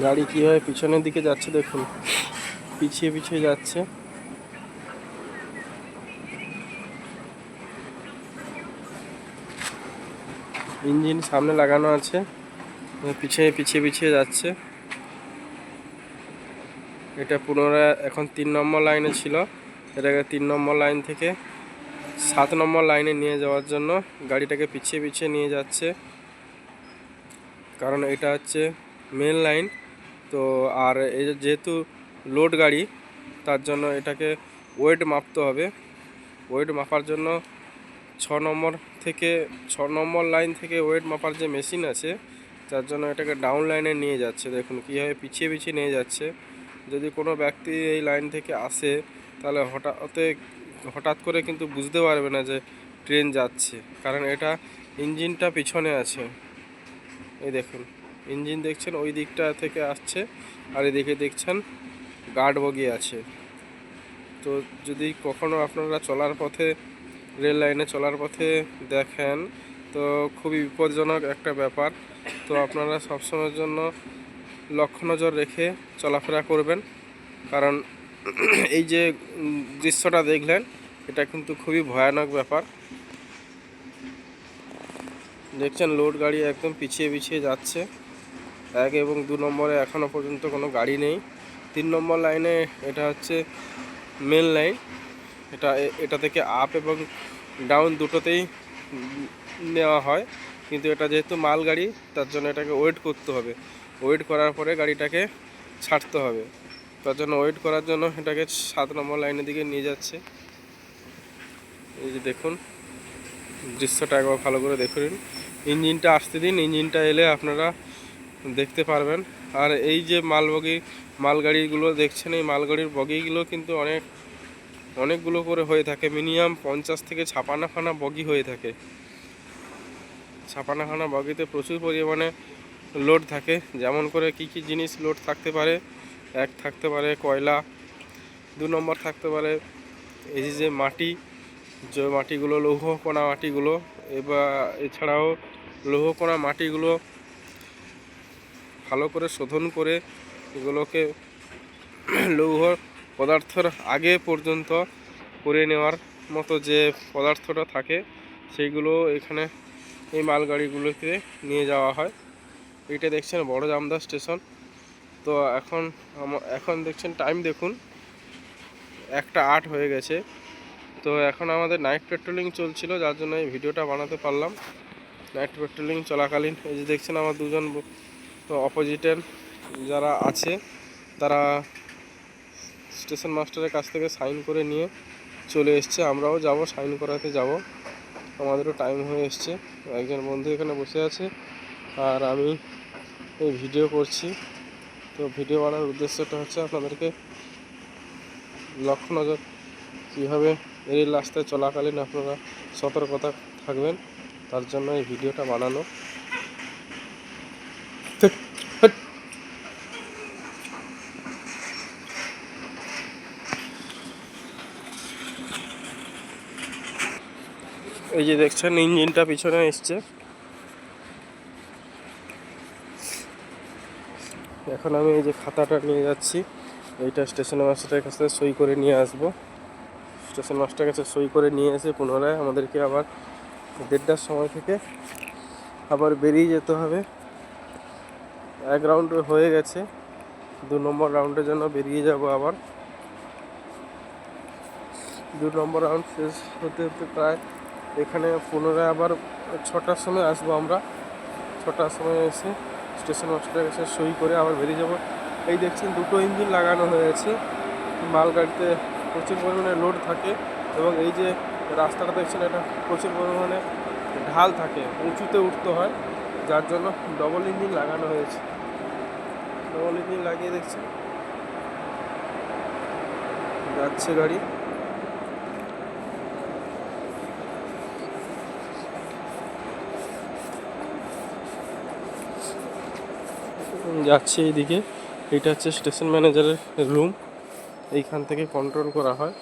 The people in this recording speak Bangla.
গাড়ি কীভাবে পিছনের দিকে যাচ্ছে দেখুন, পিছিয়ে পিছিয়ে যাচ্ছে। ইঞ্জিন সামনে লাগানো আছে, পিছিয়ে পিছিয়ে পিছিয়ে যাচ্ছে। এটা পুনরায় এখন 3 নম্বর লাইনে ছিল, এটাকে 3 নম্বর লাইন থেকে 7 নম্বর লাইনে নিয়ে যাওয়ার জন্য গাড়িটাকে পিছিয়ে পিছিয়ে নিয়ে যাচ্ছে। কারণ এটা হচ্ছে মেন লাইন তো, আর এই যেহেতু লোড গাড়ি তার জন্য এটাকে ওয়েট মাপতে হবে। ওয়েট মাপার জন্য 6 নম্বর লাইন থেকে ওয়েট মাপার যে মেশিন আছে তার জন্য এটাকে ডাউন লাইনে নিয়ে যাচ্ছে। দেখুন কীভাবে পিছিয়ে পিছিয়ে নিয়ে যাচ্ছে। যদি কোনো ব্যক্তি এই লাইন থেকে আসে তাহলে হঠাৎ করে কিন্তু বুঝতে পারবে না যে ট্রেন যাচ্ছে, কারণ এটা ইঞ্জিনটা পিছনে আছে। এই দেখুন ইঞ্জিন দেখছেন ওই দিকটা থেকে আসছে, আর এদিকে দেখছেন গার্ড বগি আছে। তো যদি কখনো আপনারা চলার পথে, রেল লাইনে চলার পথে দেখেন তো খুবই বিপজ্জনক একটা ব্যাপার। তো আপনারা সবসময়ের জন্য লক্ষ্য নজর রেখে চলাফেরা করবেন, কারণ এই যে দৃশ্যটা দেখলেন এটা কিন্তু খুবই ভয়ানক ব্যাপার। দেখছেন লোড গাড়ি একদম পিছিয়ে পিছিয়ে যাচ্ছে। 1 এবং 2 নম্বরে এখনও পর্যন্ত কোনো গাড়ি নেই। 3 নম্বর লাইনে এটা হচ্ছে মেন লাইন, এটা থেকে আপ এবং ডাউন দুটোতেই নেওয়া হয়, কিন্তু এটা যেহেতু মাল গাড়ি তার জন্য এটাকে ওয়েট করতে হবে। ওয়েট করার পরে গাড়িটাকে ছাড়তে হবে। তার জন্য ওয়েট করার জন্য এটাকে 7 নম্বর লাইনের দিকে নিয়ে যাচ্ছে। এই যে দেখুন দৃশ্যটা একবার ভালো করে দেখুন। ইঞ্জিনটা আসতে দিন, ইঞ্জিনটা এলে আপনারা দেখতে পারবেন। আর এই যে মালগাড়িগুলো দেখছেন, এই মালগাড়ির বগিগুলো কিন্তু অনেকগুলো করে হয়ে থাকে। মিনিমাম 50 থেকে 56খানা বগি হয়ে থাকে। 56খানা বগিতে প্রচুর পরিমাণে লোড থাকে। যেমন করে কি কি জিনিস লোড থাকতে পারে, 1 থাকতে পারে কয়লা, 2 নম্বর থাকতে পারে এই যে মাটি, যে মাটিগুলো লৌহকণা মাটিগুলো, এছাড়াও লৌহকণা মাটিগুলো ভালো করে শোধন করে এগুলোকে লৌহ পদার্থের আগে পর্যন্ত করে নেওয়ার মতো যে পদার্থটা থাকে সেইগুলো এখানে এই মালগাড়িগুলোতে নিয়ে যাওয়া হয়। এইটা দেখছেন বড় জামদা স্টেশন। তো এখন দেখছেন টাইম দেখুন 1টা 8 হয়ে গেছে। তো এখন আমাদের নাইট পেট্রোলিং চলছিল, যার জন্য এই ভিডিওটা বানাতে পারলাম। নাইট পেট্রোলিং চলাকালীন এই যে দেখছেন আমার দুজন অপোজিটের যারা আছে তারা স্টেশন মাস্টারের কাছ থেকে সাইন করে নিয়ে চলে এসছে। আমরাও যাব, সাইন করাতে যাব, আমাদেরও টাইম হয়ে এসছে। একজন বন্ধু এখানে বসে আছে আর আমি এই ভিডিও করছি। তো ভিডিও বানার উদ্দেশ্যটা হচ্ছে আপনাদেরকে লক্ষ্য নজর কীভাবে রেল রাস্তায় চলাকালীন আপনারা সতর্কতা থাকবেন, তার জন্য এই ভিডিওটা বানানো। এই যে দেখছেন ইঞ্জিনটা পিছনে এসছে। এখন আমি এই যে খাতাটা নিয়ে যাচ্ছি, এইটা স্টেশন মাস্টারের কাছে সই করে নিয়ে আসব। স্টেশন মাস্টারের কাছে সই করে নিয়ে এসে পুনরায় আমাদেরকে আবার 1:30টার সময় থেকে আবার বেরিয়ে যেতে হবে। 1 রাউন্ড হয়ে গেছে, 2 নম্বর রাউন্ডের জন্য বেরিয়ে যাব আবার। 2 নম্বর রাউন্ড শেষ হতে হতে প্রায় এখানে পুনরায় আবার 6টার সময় আসবো আমরা। 6টার সময় এসে স্টেশন মাস্টারের কাছে সই করে আবার বেরিয়ে যাব। এই দেখছেন 2টো ইঞ্জিন লাগানো হয়েছে। মালগাড়িতে প্রচুর পরিমাণে লোড থাকে এবং এই যে রাস্তাটা দেখছেন এটা প্রচুর পরিমাণে ঢাল থাকে, উঁচুতে উঠতে হয়, যার জন্য ডবল ইঞ্জিন লাগানো হয়েছে। ডবল ইঞ্জিন লাগিয়ে দেখছেন যাচ্ছে গাড়ি। যাচ্ছে এইদিকে। এটা হচ্ছে স্টেশন ম্যানেজারের রুম, এইখান থেকে কন্ট্রোল করা হয়।